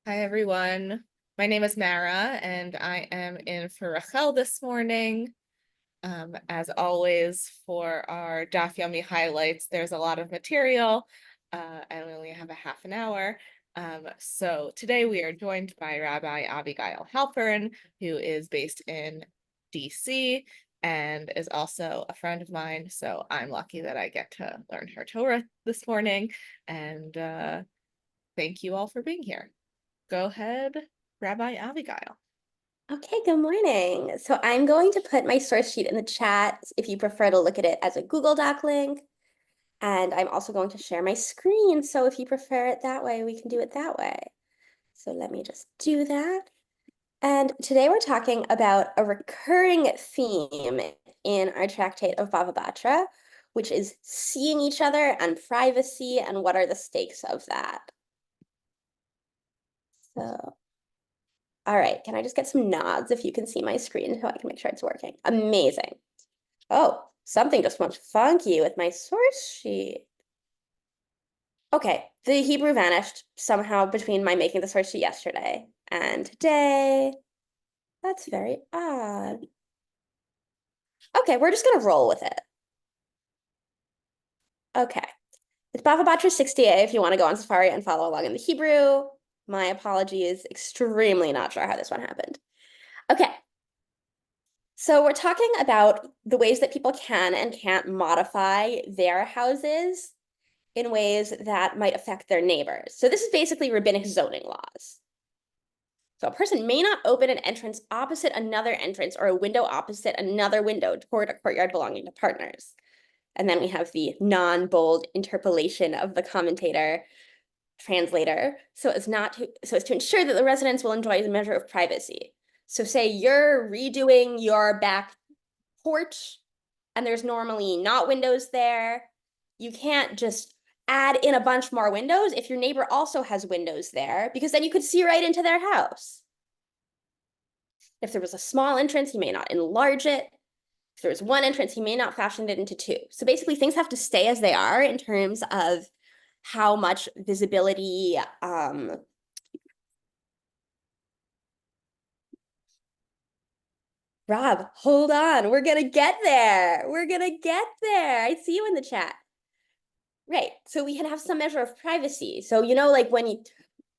Hi, everyone. My name is Mara, and I am in for Rachel this morning. As always, for our Daf Yomi highlights, there's a lot of material. I only have a half an hour. So today we are joined by Rabbi Avigayil Halpern, who is based in DC and is also a friend of mine. So I'm lucky that I get to learn her Torah this morning. And thank you all for being here. Go ahead, Rabbi Avigayil. Okay, good morning. So I'm going to put my source sheet in the chat if you prefer to look at it as a Google Doc link. And I'm also going to share my screen. So if you prefer it that way, we can do it that way. So let me just do that. And today we're talking about a recurring theme in our tractate of Bava Batra, which is seeing each other and privacy and what are the stakes of that. So all right, can I just get some nods if you can see my screen so I can make sure it's working? Amazing. Oh, something just went funky with my source sheet. Okay, the Hebrew vanished somehow between my making the source sheet yesterday and today. That's very odd. Okay, we're just gonna roll with it. Okay, it's Bava Batra 60a if you want to go on Safari and follow along in the Hebrew. My apologies, extremely not sure how this one happened. Okay, so we're talking about the ways that people can and can't modify their houses in ways that might affect their neighbors. So this is basically rabbinic zoning laws. So a person may not open an entrance opposite another entrance or a window opposite another window toward a courtyard belonging to partners. And then we have the non-bold interpolation of the commentator translator so as to ensure that the residents will enjoy a measure of privacy. So say you're redoing your back porch and there's normally not windows there. You can't just add in a bunch more windows if your neighbor also has windows there, because then you could see right into their house. If there was a small entrance, you may not enlarge it. If there was one entrance, you may not fashion it into two. So basically, things have to stay as they are in terms of how much visibility Rob, hold on. We're gonna get there. We're gonna get there. I see you in the chat. Right. So we can have some measure of privacy. So, like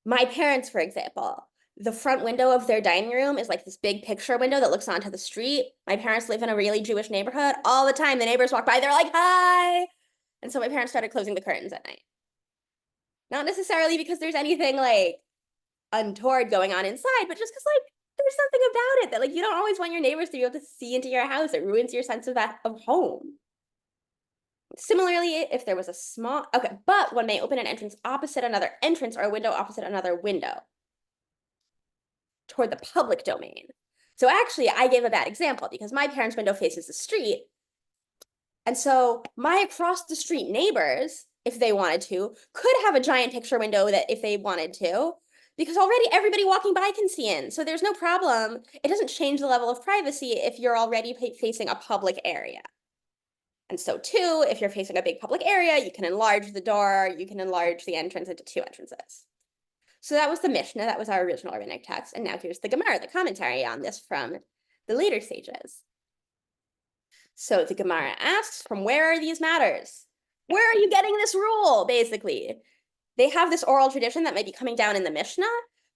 my parents, for example, the front window of their dining room is like this big picture window that looks onto the street. My parents live in a really Jewish neighborhood. All the time, the neighbors walk by, they're like, hi. And so my parents started closing the curtains at night. Not necessarily because there's anything like untoward going on inside, but just because like there's something about it that like you don't always want your neighbors to be able to see into your house. It ruins your sense of home. Similarly, if there was a small, okay, but when they open an entrance opposite another entrance or a window opposite another window toward the public domain. So actually, I gave a bad example because my parents' window faces the street. And so my across the street neighbors, if they wanted to, could have a giant picture window that if they wanted to, because already everybody walking by can see in. So there's no problem. It doesn't change the level of privacy if you're already facing a public area. And so too, if you're facing a big public area, you can enlarge the door, you can enlarge the entrance into two entrances. So that was the Mishnah, that was our original rabbinic text. And now here's the Gemara, the commentary on this from the later sages. So the Gemara asks, from where are these matters? Where are you getting this rule, basically? They have this oral tradition that might be coming down in the Mishnah,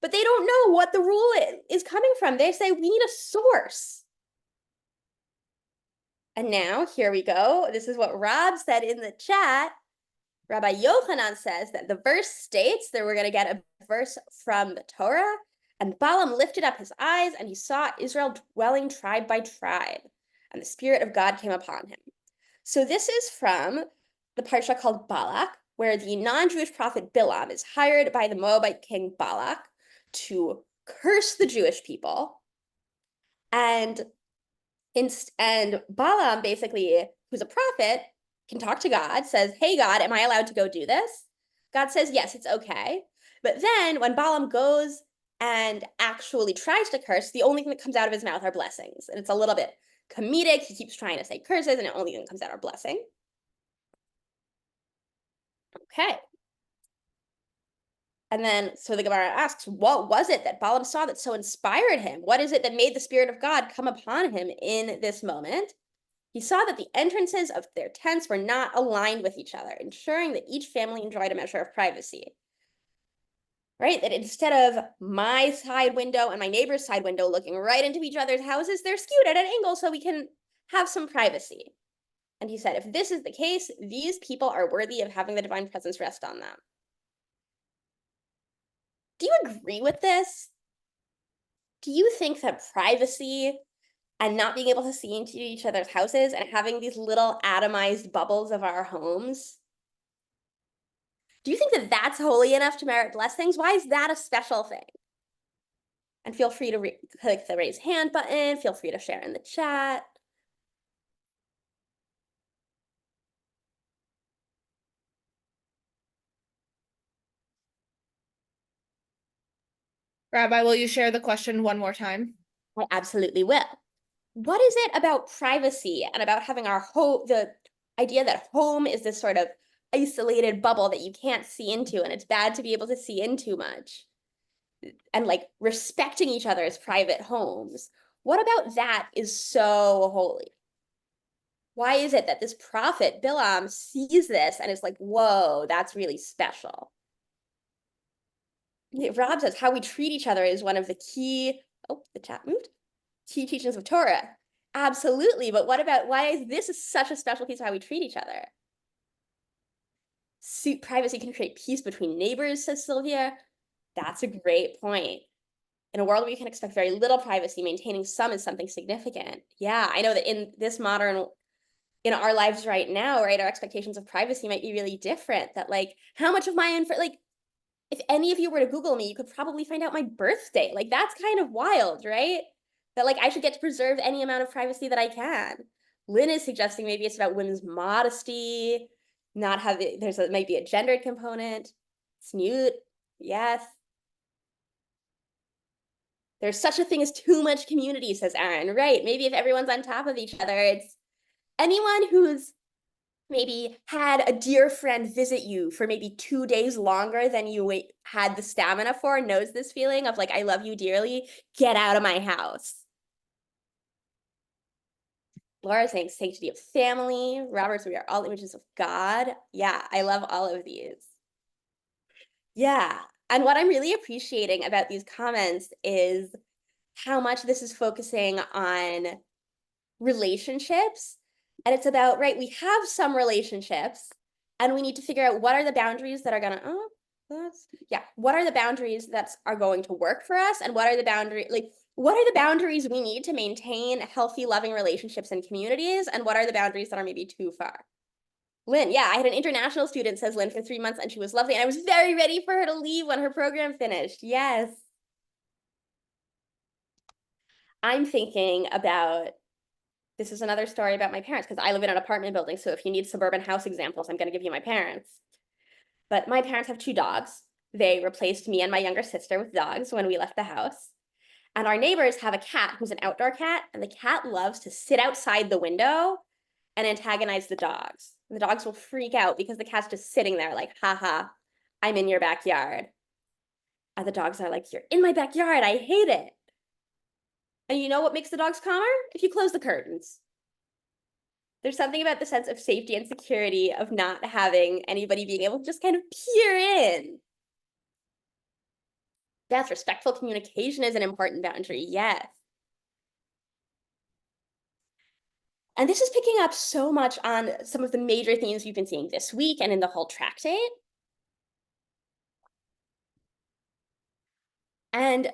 but they don't know what the rule is coming from. They say, we need a source. And now, here we go. This is what Rob said in the chat. Rabbi Yochanan says that the verse states that we're going to get a verse from the Torah. And Balaam lifted up his eyes and he saw Israel dwelling tribe by tribe. And the Spirit of God came upon him. So this is from the parsha called Balak, where the non-Jewish prophet Bilam is hired by the Moabite king Balak to curse the Jewish people. And Balaam, basically, who's a prophet, can talk to God, says, hey, God, am I allowed to go do this? God says, yes, it's okay. But then when Balaam goes and actually tries to curse, the only thing that comes out of his mouth are blessings. And it's a little bit comedic. He keeps trying to say curses, and the only thing that comes out are blessing. Okay. And then, so the Gemara asks, what was it that Balaam saw that so inspired him? What is it that made the Spirit of God come upon him in this moment? He saw that the entrances of their tents were not aligned with each other, ensuring that each family enjoyed a measure of privacy. Right? That instead of my side window and my neighbor's side window looking right into each other's houses, they're skewed at an angle so we can have some privacy. And he said, if this is the case, these people are worthy of having the divine presence rest on them. Do you agree with this? Do you think that privacy and not being able to see into each other's houses and having these little atomized bubbles of our homes, do you think that that's holy enough to merit blessings? Why is that a special thing? And feel free to click the raise hand button. Feel free to share in the chat. Rabbi, will you share the question one more time? I absolutely will. What is it about privacy and about having our home, the idea that home is this sort of isolated bubble that you can't see into, and it's bad to be able to see into much, and like respecting each other's private homes? What about that is so holy? Why is it that this prophet, Bilam, sees this and is like, whoa, that's really special? Rob says, how we treat each other is one of the key, oh, the chat moved, key teachings of Torah. Absolutely, but what about, why is this such a special piece of how we treat each other? Privacy can create peace between neighbors, says Sylvia. That's a great point. In a world where you can expect very little privacy, maintaining some is something significant. Yeah, I know that in this modern, in our lives right now, right, our expectations of privacy might be really different. That like, how much of my info, like, if any of you were to Google me, you could probably find out my birthday. Like, that's kind of wild, right? That like, I should get to preserve any amount of privacy that I can. Lynn is suggesting maybe it's about women's modesty, not having, might be a gendered component. Snoot, yes. There's such a thing as too much community, says Aaron. Right, maybe if everyone's on top of each other, it's anyone who's maybe had a dear friend visit you for maybe 2 days longer than you had the stamina for knows this feeling of like, I love you dearly, get out of my house. Laura saying sanctity of family. Robert, we are all images of God. Yeah, I love all of these. Yeah, and what I'm really appreciating about these comments is how much this is focusing on relationships. And it's about, right, we have some relationships and we need to figure out what are the boundaries that are gonna, what are the boundaries that are going to work for us, and what are the boundaries we need to maintain healthy, loving relationships and communities, and what are the boundaries that are maybe too far? Lynn, yeah, I had an international student, says Lynn, for 3 months, and she was lovely, and I was very ready for her to leave when her program finished. Yes. I'm thinking about, this is another story about my parents, because I live in an apartment building, so if you need suburban house examples, I'm going to give you my parents. But my parents have 2 dogs. They replaced me and my younger sister with dogs when we left the house. And our neighbors have a cat who's an outdoor cat, and the cat loves to sit outside the window and antagonize the dogs. And the dogs will freak out because the cat's just sitting there like, haha, I'm in your backyard. And the dogs are like, you're in my backyard, I hate it. And you know what makes the dogs calmer? If you close the curtains. There's something about the sense of safety and security of not having anybody being able to just kind of peer in. Yes, respectful communication is an important boundary, yes. And this is picking up so much on some of the major themes we've been seeing this week and in the whole tractate. And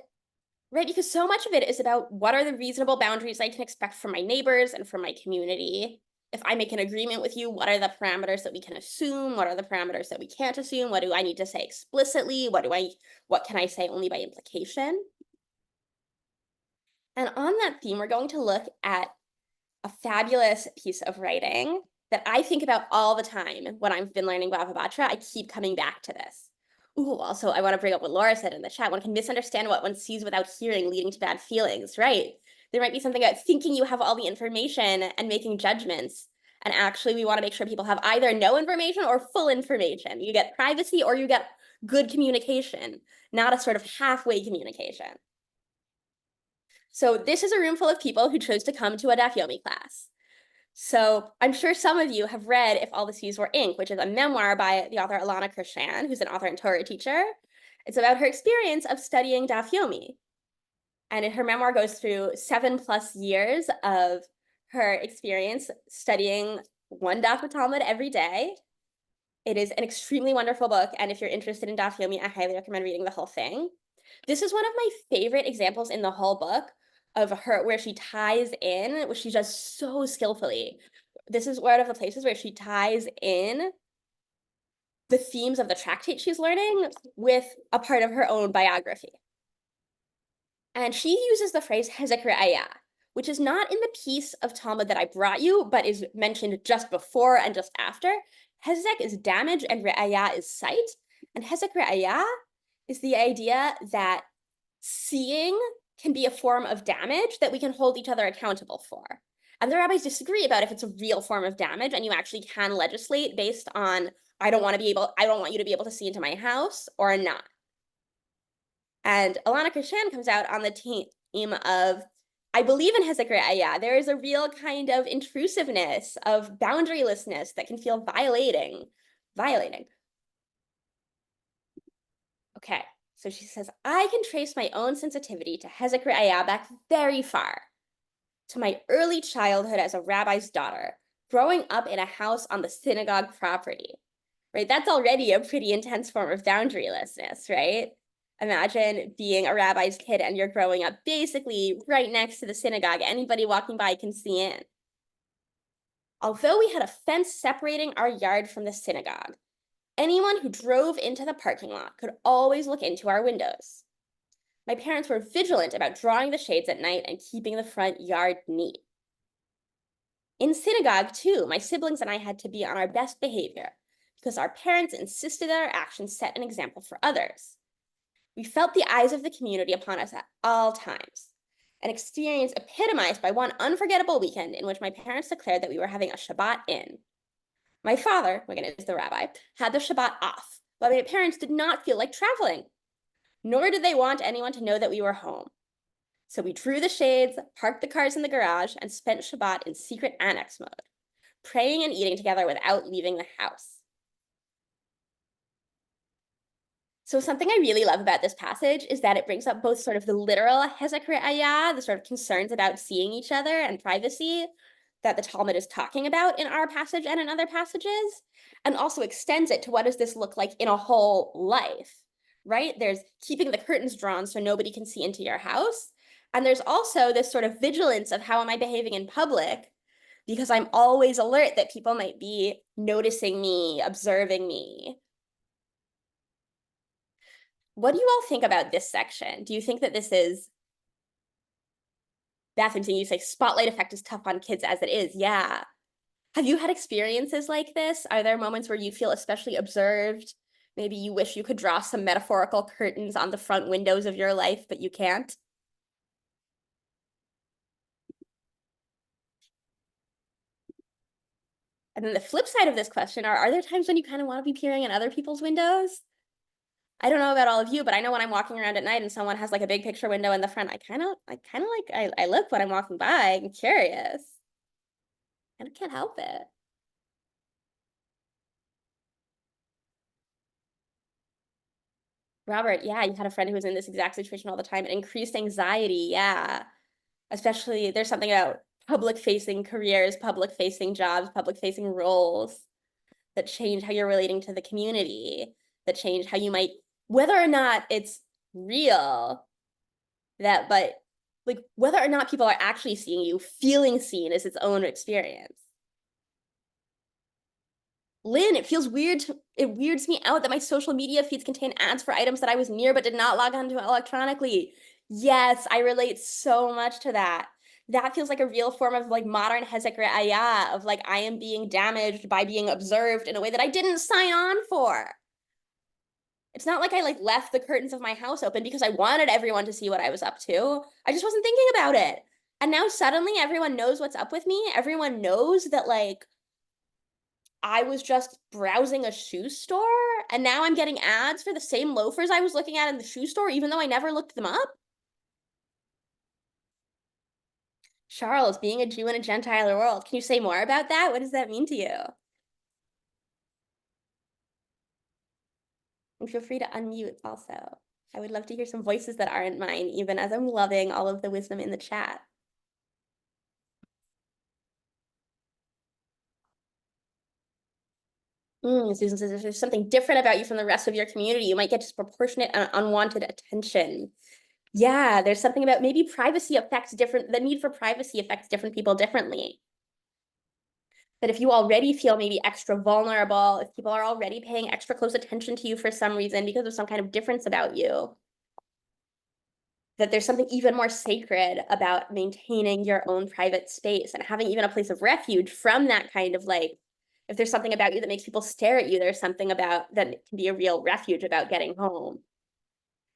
right, because so much of it is about what are the reasonable boundaries I can expect from my neighbors and from my community. If I make an agreement with you, what are the parameters that we can assume? What are the parameters that we can't assume? What do I need to say explicitly? What can I say only by implication? And on that theme, we're going to look at a fabulous piece of writing that I think about all the time when I've been learning Bava Batra. I keep coming back to this. Ooh, also, I want to bring up what Laura said in the chat. One can misunderstand what one sees without hearing, leading to bad feelings, right? There might be something about thinking you have all the information and making judgments. And actually, we want to make sure people have either no information or full information. You get privacy or you get good communication, not a sort of halfway communication. So this is a room full of people who chose to come to a Daf Yomi class. So I'm sure some of you have read If All the Seas Were Ink, which is a memoir by the author Alana Krishan, who's an author and Torah teacher. It's about her experience of studying Daf Yomi. And her memoir goes through 7+ years of her experience studying one Daf of Talmud every day. It is an extremely wonderful book, and if you're interested in Daf Yomi, I highly recommend reading the whole thing. This is one of my favorite examples in the whole book of her where she ties in, which she does so skillfully. This is one of the places where she ties in the themes of the tractate she's learning with a part of her own biography. And she uses the phrase hezek re'ayah, which is not in the piece of Talmud that I brought you, but is mentioned just before and just after. Hezek is damage and re'ayah is sight. And hezek re'ayah is the idea that seeing can be a form of damage that we can hold each other accountable for. And the rabbis disagree about if it's a real form of damage and you actually can legislate based on, I don't want you to be able to see into my house or not. And Alana Krishan comes out on the team of, I believe in hezek re'ayah. There is a real kind of intrusiveness, of boundarylessness that can feel violating. Okay, so she says, I can trace my own sensitivity to hezek re'ayah back very far, to my early childhood as a rabbi's daughter, growing up in a house on the synagogue property, right? That's already a pretty intense form of boundarylessness, right? Imagine being a rabbi's kid and you're growing up basically right next to the synagogue. Anybody walking by can see in. Although we had a fence separating our yard from the synagogue, anyone who drove into the parking lot could always look into our windows. My parents were vigilant about drawing the shades at night and keeping the front yard neat. In synagogue, too, my siblings and I had to be on our best behavior because our parents insisted that our actions set an example for others. We felt the eyes of the community upon us at all times, an experience epitomized by one unforgettable weekend in which my parents declared that we were having a Shabbat in. My father, again is the rabbi, had the Shabbat off, but my parents did not feel like traveling, nor did they want anyone to know that we were home. So we drew the shades, parked the cars in the garage, and spent Shabbat in secret annex mode, praying and eating together without leaving the house. So something I really love about this passage is that it brings up both sort of the literal hezek re'ayah, the sort of concerns about seeing each other and privacy that the Talmud is talking about in our passage and in other passages, and also extends it to what does this look like in a whole life, right? There's keeping the curtains drawn so nobody can see into your house. And there's also this sort of vigilance of how am I behaving in public, because I'm always alert that people might be noticing me, observing me. What do you all think about this section? Do you think that this is bathroom? You say spotlight effect is tough on kids as it is. Yeah. Have you had experiences like this? Are there moments where you feel especially observed? Maybe you wish you could draw some metaphorical curtains on the front windows of your life, but you can't? And then the flip side of this question are there times when you kind of want to be peering in other people's windows? I don't know about all of you, but I know when I'm walking around at night and someone has like a big picture window in the front, I look when I'm walking by. I'm curious. And I can't help it. Robert, yeah, you had a friend who was in this exact situation all the time. It increased anxiety, yeah. Especially there's something about public-facing careers, public-facing jobs, public-facing roles that change how you're relating to the community, that change how you might, whether or not it's real, but like whether or not people are actually seeing you, feeling seen is its own experience. Lynn, it feels weird. It weirds me out that my social media feeds contain ads for items that I was near but did not log on to electronically. Yes, I relate so much to that. That feels like a real form of like modern hezek re'ayah, of like I am being damaged by being observed in a way that I didn't sign on for. It's not like I like left the curtains of my house open because I wanted everyone to see what I was up to. I just wasn't thinking about it. And now suddenly everyone knows what's up with me. Everyone knows that like I was just browsing a shoe store and now I'm getting ads for the same loafers I was looking at in the shoe store, even though I never looked them up? Charles, being a Jew in a Gentile world, can you say more about that? What does that mean to you? And feel free to unmute also. I would love to hear some voices that aren't mine, even as I'm loving all of the wisdom in the chat. Susan says if there's something different about you from the rest of your community, you might get disproportionate and unwanted attention. Yeah, there's something about maybe the need for privacy affects different people differently. That if you already feel maybe extra vulnerable, if people are already paying extra close attention to you for some reason because of some kind of difference about you, that there's something even more sacred about maintaining your own private space and having even a place of refuge from that kind of like, if there's something about you that makes people stare at you, there's something about that can be a real refuge about getting home.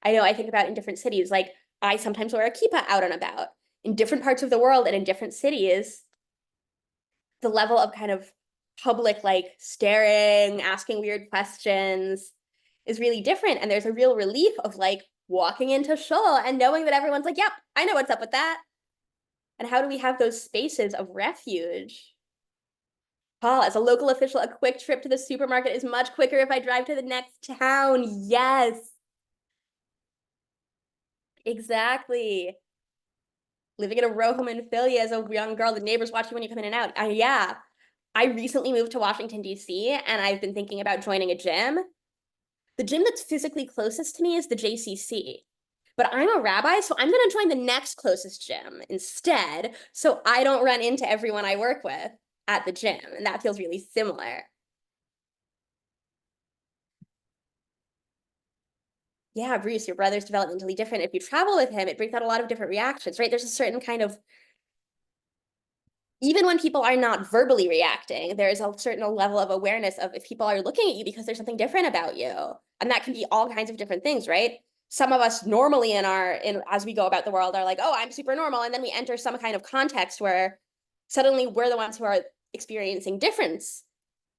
I know I think about in different cities, like I sometimes wear a kippah out and about. In different parts of the world and in different cities, the level of kind of public like staring, asking weird questions is really different. And there's a real relief of like walking into shul and knowing that everyone's like, yep, I know what's up with that. And how do we have those spaces of refuge? Paul, as a local official, a quick trip to the supermarket is much quicker if I drive to the next town. Yes, exactly. Living in a row home in Philly as a young girl, the neighbors watch you when you come in and out. Yeah, I recently moved to Washington, D.C., and I've been thinking about joining a gym. The gym that's physically closest to me is the JCC. But I'm a rabbi, so I'm going to join the next closest gym instead, so I don't run into everyone I work with at the gym. And that feels really similar. Yeah, Bruce, your brother's developmentally different. If you travel with him, it brings out a lot of different reactions, right? There's a certain kind of, even when people are not verbally reacting, there is a certain level of awareness of if people are looking at you because there's something different about you. And that can be all kinds of different things, right? Some of us normally as we go about the world are like, oh, I'm super normal. And then we enter some kind of context where suddenly we're the ones who are experiencing difference.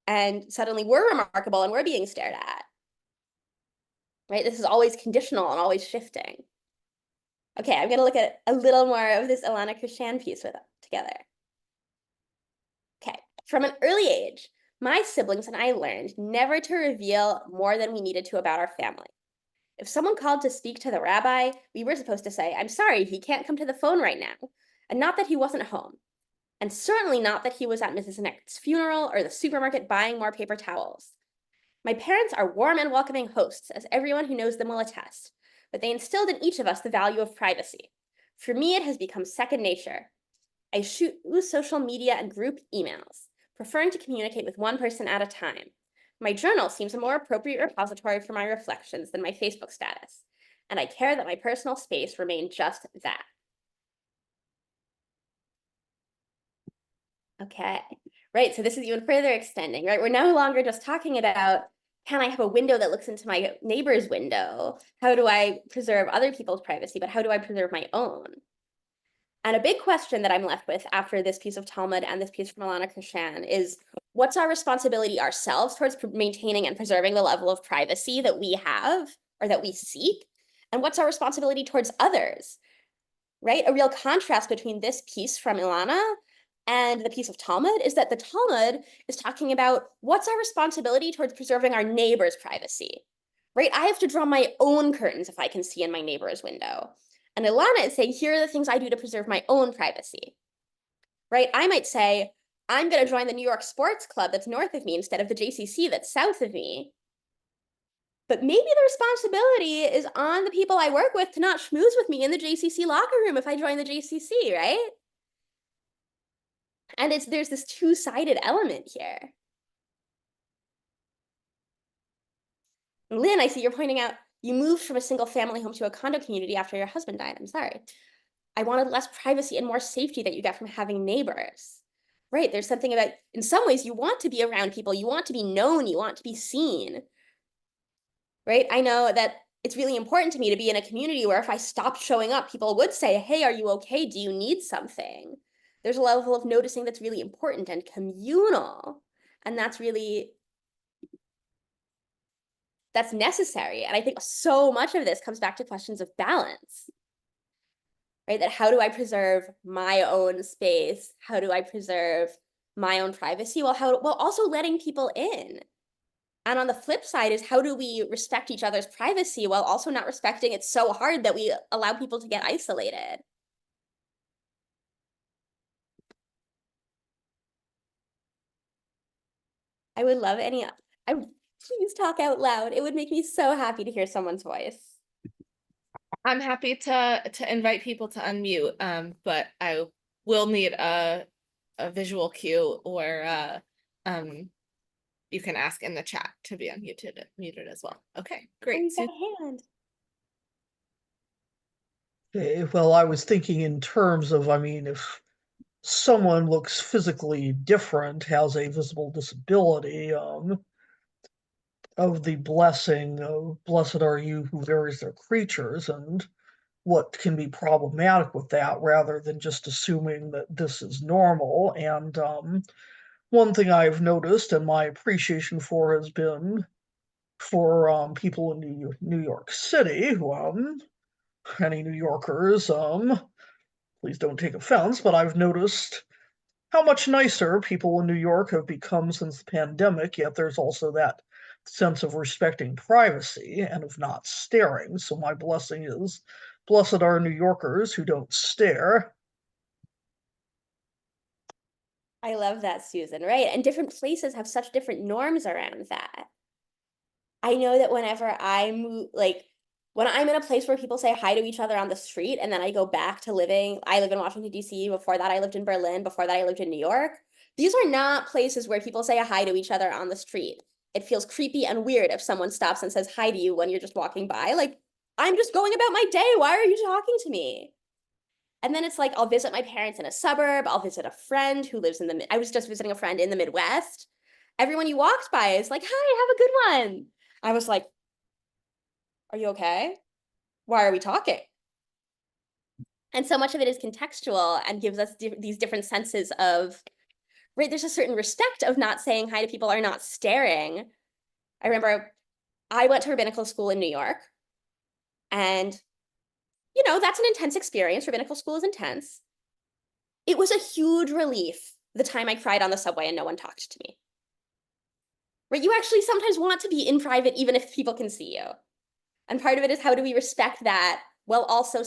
And suddenly we're remarkable and we're being stared at. Right? This is always conditional and always shifting. Okay, I'm gonna look at a little more of this Ilana Krishan piece together. Okay, from an early age, my siblings and I learned never to reveal more than we needed to about our family. If someone called to speak to the rabbi, we were supposed to say, I'm sorry, he can't come to the phone right now. And not that he wasn't home. And certainly not that he was at Mrs. Necht's funeral or the supermarket buying more paper towels. My parents are warm and welcoming hosts, as everyone who knows them will attest, but they instilled in each of us the value of privacy. For me, it has become second nature. I use social media and group emails, preferring to communicate with one person at a time. My journal seems a more appropriate repository for my reflections than my Facebook status, and I care that my personal space remain just that. Okay, right, so this is even further extending, right? We're no longer just talking about, can I have a window that looks into my neighbor's window? How do I preserve other people's privacy, but how do I preserve my own? And a big question that I'm left with after this piece of Talmud and this piece from Alana Krishan is, what's our responsibility ourselves towards maintaining and preserving the level of privacy that we have or that we seek? And what's our responsibility towards others, right? A real contrast between this piece from Ilana and the piece of Talmud is that the Talmud is talking about what's our responsibility towards preserving our neighbor's privacy, right? I have to draw my own curtains if I can see in my neighbor's window. And Ilana is saying, here are the things I do to preserve my own privacy, right? I might say, I'm going to join the New York Sports Club that's north of me instead of the JCC that's south of me. But maybe the responsibility is on the people I work with to not schmooze with me in the JCC locker room if I join the JCC, right? And there's this two-sided element here. Lynn, I see you're pointing out you moved from a single family home to a condo community after your husband died. I'm sorry. I wanted less privacy and more safety that you get from having neighbors. Right, there's something about, in some ways, you want to be around people, you want to be known, you want to be seen. Right, I know that it's really important to me to be in a community where if I stopped showing up, people would say, hey, are you okay? Do you need something? There's a level of noticing that's really important and communal. And that's necessary. And I think so much of this comes back to questions of balance, right? That how do I preserve my own space? How do I preserve my own privacy while also letting people in? And on the flip side is how do we respect each other's privacy while also not respecting it so hard that we allow people to get isolated? I would love please talk out loud. It would make me so happy to hear someone's voice. I'm happy to invite people to unmute, but I will need a visual cue or you can ask in the chat to be muted as well. Okay, great. Raise that hand. Okay, well, I was thinking in terms of, I mean, if someone looks physically different, has a visible disability, of the blessing of blessed are you who varies their creatures, and what can be problematic with that rather than just assuming that this is normal. And one thing I've noticed and my appreciation for has been for people in New York City, who any New Yorkers, please don't take offense, but I've noticed how much nicer people in New York have become since the pandemic, yet there's also that sense of respecting privacy and of not staring. So my blessing is blessed are New Yorkers who don't stare. I love that, Susan, right? And different places have such different norms around that. I know that whenever I move, like when I'm in a place where people say hi to each other on the street, and then I go back to I live in Washington, D.C. Before that, I lived in Berlin. Before that, I lived in New York. These are not places where people say hi to each other on the street. It feels creepy and weird if someone stops and says hi to you when you're just walking by. Like, I'm just going about my day. Why are you talking to me? And then it's like, I'll visit my parents in a suburb. I'll visit a friend who lives I was just visiting a friend in the Midwest. Everyone you walked by is like, hi, have a good one. I was like, are you okay? Why are we talking? And so much of it is contextual and gives us these different senses of, right, there's a certain respect of not saying hi to people or not staring. I remember I went to rabbinical school in New York, and that's an intense experience. Rabbinical school is intense. It was a huge relief the time I cried on the subway and no one talked to me. Right? You actually sometimes want to be in private even if people can see you. And part of it is how do we respect that while also,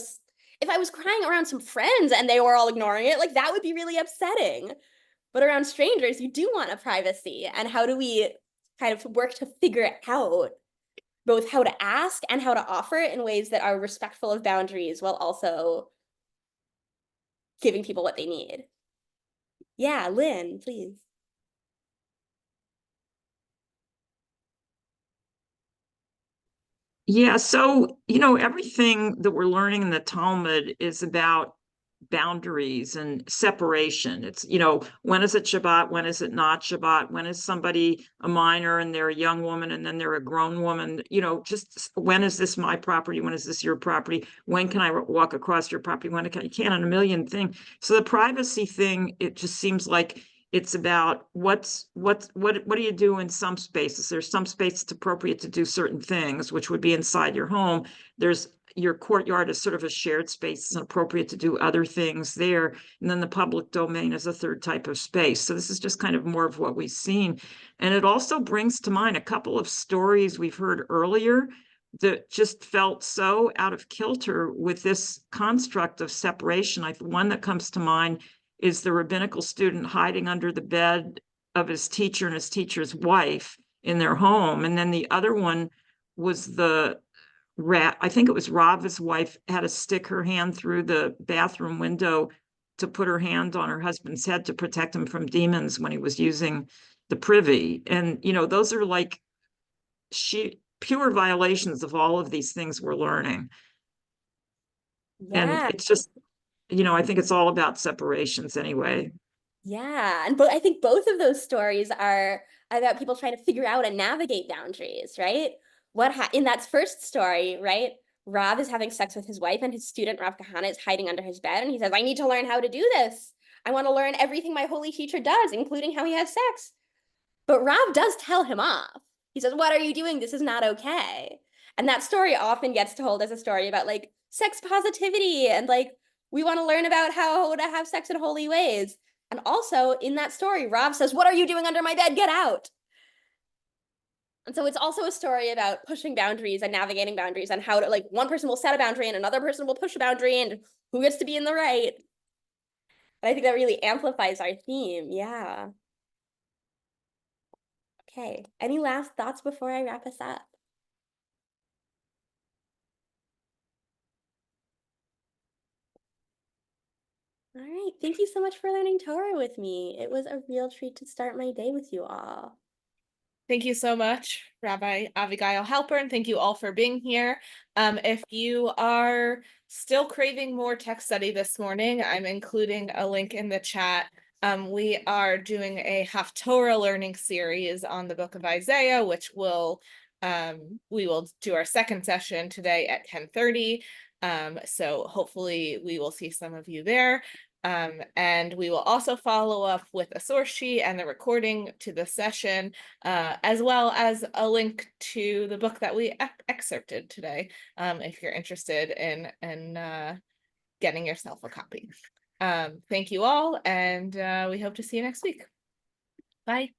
if I was crying around some friends and they were all ignoring it, like that would be really upsetting. But around strangers, you do want a privacy. And how do we kind of work to figure out both how to ask and how to offer it in ways that are respectful of boundaries while also giving people what they need? Yeah, Lynn, please. Yeah, so, everything that we're learning in the Talmud is about boundaries and separation. It's, when is it Shabbat? When is it not Shabbat? When is somebody a minor and they're a young woman and then they're a grown woman? Just when is this my property? When is this your property? When can I walk across your property? When you can't, on a million things. So the privacy thing, it just seems like it's about what do you do in some spaces? There's some space it's appropriate to do certain things, which would be inside your home. There's your courtyard is sort of a shared space. It's appropriate to do other things there. And then the public domain is a third type of space. So this is just kind of more of what we've seen. And it also brings to mind a couple of stories we've heard earlier that just felt so out of kilter with this construct of separation. One that comes to mind is the rabbinical student hiding under the bed of his teacher and his teacher's wife in their home. And then the other one was I think it was Rav's wife had to stick her hand through the bathroom window to put her hand on her husband's head to protect him from demons when he was using the privy. And, those are like pure violations of all of these things we're learning. And Yeah. it's just, I think it's all about separations anyway. Yeah. And I think both of those stories are about people trying to figure out and navigate boundaries, right? In that first story, right? Rav is having sex with his wife, and his student, Rav Kahana, is hiding under his bed. And he says, I need to learn how to do this. I want to learn everything my holy teacher does, including how he has sex. But Rav does tell him off. He says, "What are you doing? This is not okay." And that story often gets told as a story about like sex positivity and like we want to learn about how to have sex in holy ways. And also in that story, Rav says, "What are you doing under my bed? Get out." And so it's also a story about pushing boundaries and navigating boundaries and how to like one person will set a boundary and another person will push a boundary and who gets to be in the right. And I think that really amplifies our theme. Yeah. Okay. Any last thoughts before I wrap us up? All right. Thank you so much for learning Torah with me. It was a real treat to start my day with you all. Thank you so much, Rabbi Avigayil Halpern. Thank you all for being here. If you are still craving more text study this morning, I'm including a link in the chat. We are doing a Haftorah learning series on the book of Isaiah, which we will do our second session today at 10:30. So hopefully we will see some of you there. And we will also follow up with a source sheet and the recording to the session, as well as a link to the book that we excerpted today, if you're interested in getting yourself a copy. Thank you all, and we hope to see you next week. Bye.